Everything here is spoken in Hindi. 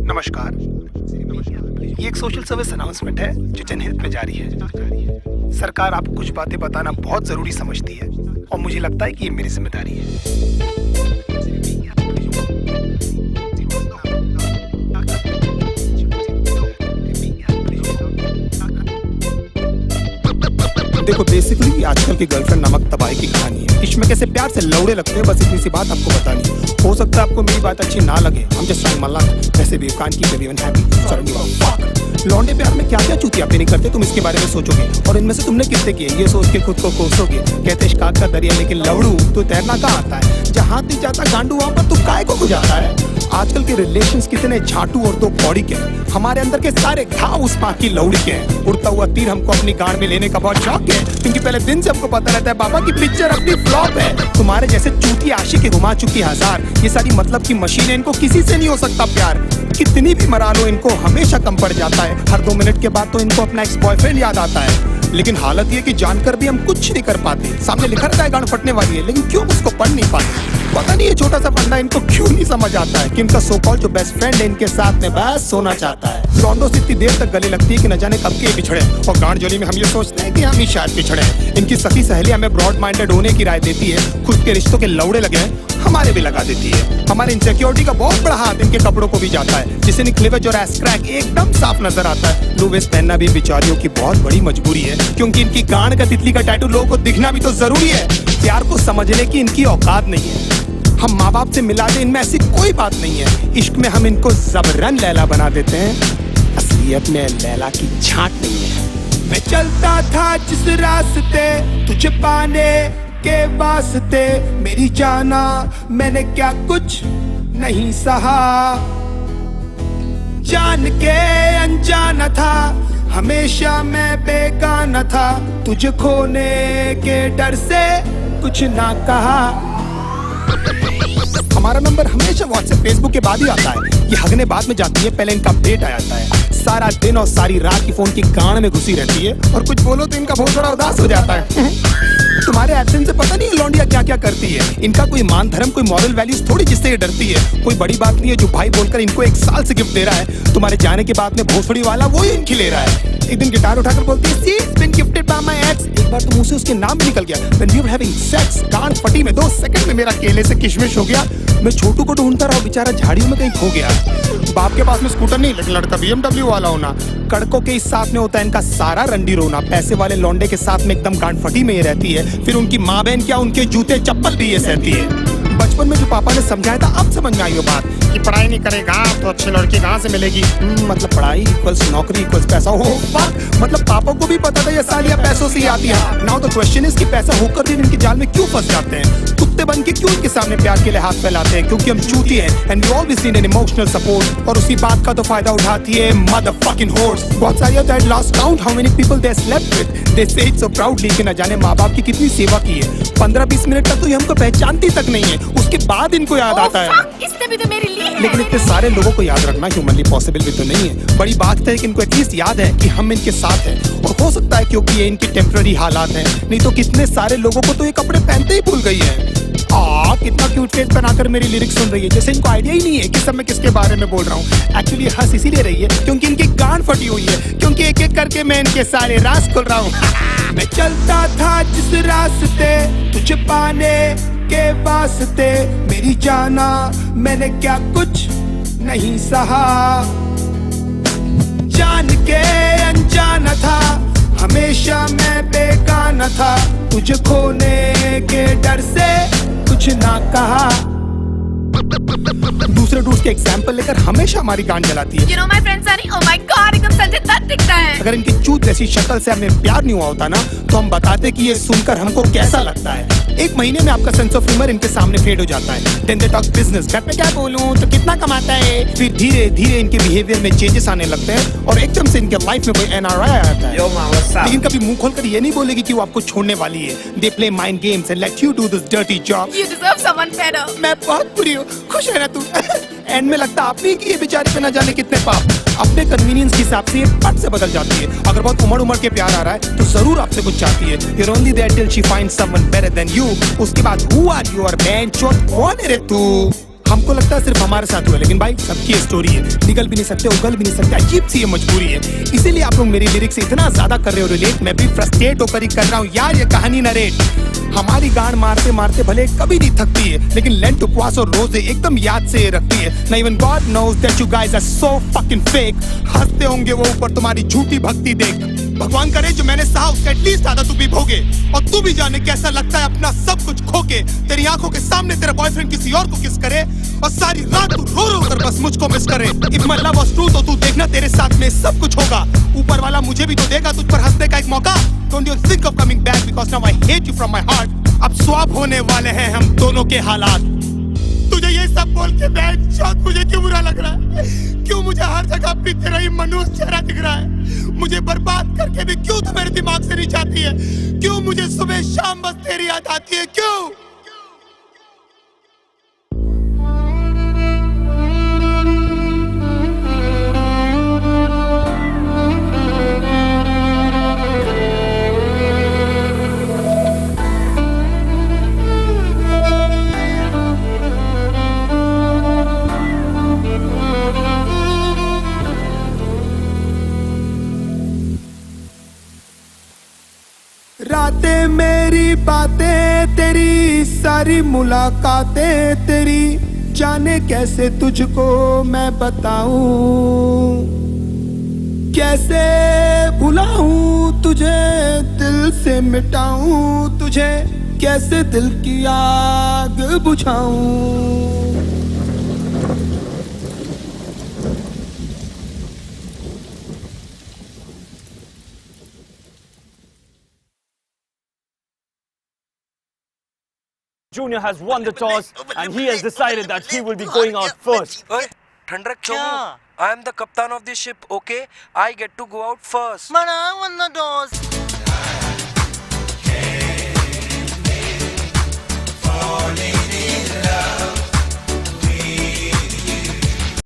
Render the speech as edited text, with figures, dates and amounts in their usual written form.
नमस्कार। ये एक सोशल सर्विस अनाउंसमेंट है जो जनहित में जारी है। सरकार आपको कुछ बातें बताना बहुत जरूरी समझती है और मुझे लगता है कि ये मेरी जिम्मेदारी है। देखो, बेसिकली आजकल की गर्लफ्रेंड नमक तबाही की कहानी है। इश्क में कैसे प्यार से लौड़े लगते हैं, बस इतनी सी बात आपको बतानी है। हो सकता है आपको मेरी बात अच्छी ना लगे, हम जस्ट ट्राइंग माय लक। वैसे भी कान की बेबी हैप्पी सॉरी। लौंडे प्यार में क्या क्या चूतियापे नहीं करते, तुम इसके बारे में सोचोगे और इनमें से तुमने कितने किए ये सोच के खुद को कोसोगे। कहते इश्काक का दरिया लेकिन लवड़ू तो तैरना कहाँ आता है। जहाँ नहीं जाता गांडू वहाँ पर तू काय को गुजारता है। आजकल के रिलेशंस कितने झाटू और दो कौड़ी के। हमारे अंदर के सारे घाव उस माँ की लौड़ी के हैं। उड़ता हुआ तीर हमको अपनी गांड में लेने का बहुत शौक है, क्योंकि पहले दिन से हमको पता रहता है बाबा की पिक्चर अपनी फ्लॉप है। तुम्हारे जैसे चूती आशिक घुमा चुकी हजार, ये सारी मतलब की मशीन है, इनको किसी से नहीं हो सकता प्यार। कितनी भी मरा लो इनको हमेशा कम पड़ जाता है। हर 2 मिनट के बाद तो इनको अपना एक्स बॉयफ्रेंड याद आता है। लेकिन हालत ये कि जानकर भी हम कुछ नहीं कर पाते। सामने लिखा रहता है गांड फटने वाली है, लेकिन क्यों उसको पढ़ नहीं पाते। पता नहीं ये छोटा सा फंडा इनको क्यों नहीं समझ आता है कि इनका सो कॉल्ड जो बेस्ट फ्रेंड है इनके साथ में बस सोना चाहता है। लौंडों से इतनी देर तक गले लगती है कि न जाने कब के बिछड़े, और गांड जोली में हम ये सोचते हैं कि हम ही शायद पिछड़े। इनकी सखी सहेली हमें ब्रॉड माइंडेड होने की राय देती है, खुद के रिश्तों के लौड़े लगे हैं हमारे भी लगा देती है। हमारे इनसिक्योरिटी का बहुत बड़ा हाथ इनके कपड़ों को भी जाता है, जिसे निकलेवेज और एस क्रैक एकदम साफ नजर आता है। लो वेस्ट पहनना भी बेचारियों की बहुत बड़ी मजबूरी है, क्योंकि इनकी गांड का तितली का टैटू लोगों को दिखना भी तो जरूरी है। प्यार को समझने की इनकी औकात नहीं है। हम माँ बाप से मिला दे, इनमें ऐसी कोई बात नहीं है। इश्क में हम इनको जबरन लैला बना देते हैं, असलियत में लैला की छांट नहीं है। मैं चलता था जिस रास्ते तुझे पाने के वास्ते, मेरी जाना मैंने क्या कुछ नहीं सहा। जान के अनजाना था, हमेशा मैं बेगाना था, तुझे खोने के डर से कुछ ना कहा। हमारा नंबर हमेशा व्हाट्सएप फेसबुक के बाद ही आता है। ये हगने बाद में जाती है, पहले इनका अपडेट आ जाता है। सारा दिन और सारी रात की फोन की गांड में घुसी रहती है, और कुछ बोलो तो इनका बहुत बड़ा उदास हो जाता है। तुम्हारे एब्सेंस से पता नहीं लौंडिया क्या क्या करती है। इनका कोई मान धर्म कोई मॉरल वैल्यूज थोड़ी जिससे ये डरती है। कोई बड़ी बात नहीं है जो भाई बोलकर इनको 1 साल से गिफ्ट दे रहा है। तुम्हारे जाने के बाद में भोसड़ी वाला वो ही इनकी ले रहा है। एक दिन गिटार उठाकर बोलती है, "See, it's been gifted by my ex." एक बार तो मुंह से उसके नाम भी निकल गया। When we were having sex, गांड फटी में 2 सेकंड में मेरा केले से किशमिश हो गया। मैं छोटू को ढूंढता रहा, बेचारा झाड़ियों में कहीं खो गया। बाप के पास में स्कूटर नहीं, लेकिन लड़का BMW वाला होना। कड़कों के इस साथ में होता है इनका सारा रंडी रोना। पैसे वाले लौंडे के साथ में एकदम गांड फटी में ये रहती है। फिर उनकी माँ बहन क्या, उनके जूते चप्पल भी ये सहती है। बचपन में जो पापा ने समझाया था अब समझ में आई वो बात कि पढ़ाई नहीं करेगा तो अच्छी लड़की कहाँ से मिलेगी। मतलब पढ़ाई इक्वल्स नौकरी इक्वल्स पैसा। हो मतलब पापा को भी पता था ये सालियाँ पैसों से ही आती है। नाउ द क्वेश्चन इज कि पैसा होकर भी इनके जाल में क्यों फंस जाते हैं। कुत्ते बन के क्यों इनके सामने प्यार के लिए हाथ फैलाते हैं, क्योंकि हम चूती हैं and we always need an emotional support. और उसी बात का तो फायदा उठाती है मदरफकिंग होर्स। बहुत सारी होता है lost count how many people they slept with, they say it so proudly कि न जाने माँ बाप की कितनी सेवा की है। 15-20 मिनट तक तो ये हमको पहचानती तक नहीं है, उसके बाद इनको याद आता है। इसने भी तो मेरे लिए है। लेकिन इतने सारे लोगों को याद रखना ह्यूमनली पॉसिबल भी तो नहीं है। बड़ी बात है कि इनको एटलीस्ट याद है कि हम इनके साथ हैं, और हो सकता है क्योंकि ये इनके टेम्पररी हालात हैं, नहीं तो कितने सारे लोगों को तो ये कपड़े पहनते ही भूल गई है। कितना क्यूट फेस बनाकर मेरी लिरिक्स सुन रही है, जैसे इनको आइडिया ही नहीं है कि सब मैं किसके बारे में बोल रहा हूँ। एक्चुअली हंस इसीलिए रही है क्योंकि इनकी गांड फटी हुई है, क्योंकि एक एक करके मैं इनके सारे राज खोल रहा हूँ। मैं चलता था जिस रास्ते तुझे पाने के वास्ते, मेरी जाना मैंने क्या कुछ नहीं सहा। जान के अनजाना था, हमेशा मैं बेगाना था, तुझे खोने के डर से कुछ ना कहा। दूसरे डूड्स के एग्जाम्पल लेकर हमेशा हमारी गांड जलाती है। You know my friend Sunny, oh my God, एकदम संजय दत्त दिखता है। अगर इनकी चूत जैसी शक्ल से हमें प्यार नहीं हुआ होता ना, तो हम बताते कि ये सुनकर हमको कैसा लगता है। 1 महीने में आपका सेंस ऑफ ह्यूमर इनके सामने फेड हो जाता है। Then they talk business, घर पे क्या बोलूं तो कितना कमाता है। फिर धीरे धीरे इनके बिहेवियर में चेंजेस आने लगते हैं, और एकदम से इनके लाइफ में कोई NRI आ जाता है। लेकिन कभी मुंह खोलकर ये नहीं बोलेगी कि वो आपको छोड़ने वाली है। They play mind games and let you do this dirty job. You deserve someone better. मैं बहुत बुरी हूँ, खुश है ना तू। एंड में लगता आप ही कि ये बेचारे पे न जाने कितने पाप। अपने कन्वीनियंस के हिसाब से ये पट से बदल जाती है। अगर बहुत उमड़ के प्यार आ रहा है तो जरूर आपसे कुछ चाहती है। You're only there till she finds someone better than you. उसके बाद who are you और man चोट कौन है रे तू। हमको लगता है सिर्फ हमारे साथ हुआ, लेकिन भाई सबकी स्टोरी है। निकल भी नहीं सकते, उगल भी नहीं सकते, अजीब सी ये मजबूरी है। इसीलिए आप लोग मेरी लिरिक्स से इतना ज्यादा कर रहे हो रिलेट, मैं भी फ्रस्ट्रेट होकर ही कर रहा हूँ यार ये कहानी नरेट। हमारी गांड मारते मारते भले कभी नहीं थकती है, लेकिन लेंट उपवास और रोजे एकदम याद से रखती है। ना even God knows that you guys are so fucking fake. हंसते होंगे वो ऊपर तुम्हारी झूठी भक्ति देख। भगवान करे जो मैंने सहा उसका एटलीस्ट आधा तू भी भोगे, और तू भी जाने कैसा लगता है अपना सब कुछ खो के। तेरी आंखों के सामने तेरा बॉयफ्रेंड किसी और को किस करे, और सारी रात तू रो रो कर बस मुझको मिस करे। If my love was true तो तू देखना तेरे साथ में सब कुछ होगा। ऊपर वाला मुझे भी तो देगा तुझ पर हंसने का एक मौका। Don't you think of coming back because now I hate you from my heart. अब स्वैप होने वाले हैं हम दोनों के हालात। तुझे ये सब बोल के बेंचौत मुझे क्यों बुरा लग रहा है? क्यों मुझे हर जगह अपनी तेरा ही मनुष्य चेहरा दिख रहा है? मुझे बर्बाद करके भी क्यों तू मेरे दिमाग से नहीं जाती है? क्यों मुझे सुबह शाम बस तेरी याद आती है? क्यों? रातें मेरी बातें तेरी, सारी मुलाकातें तेरी, जाने कैसे तुझको मैं बताऊं, कैसे भुलाऊं तुझे, दिल से मिटाऊं तुझे, कैसे दिल की आग बुझाऊं। Junior has won the toss and he has decided that he will be going out first. Oi, ठंड रख क्यों? I am the captain of the ship, okay? I get to go out first. But I won the toss.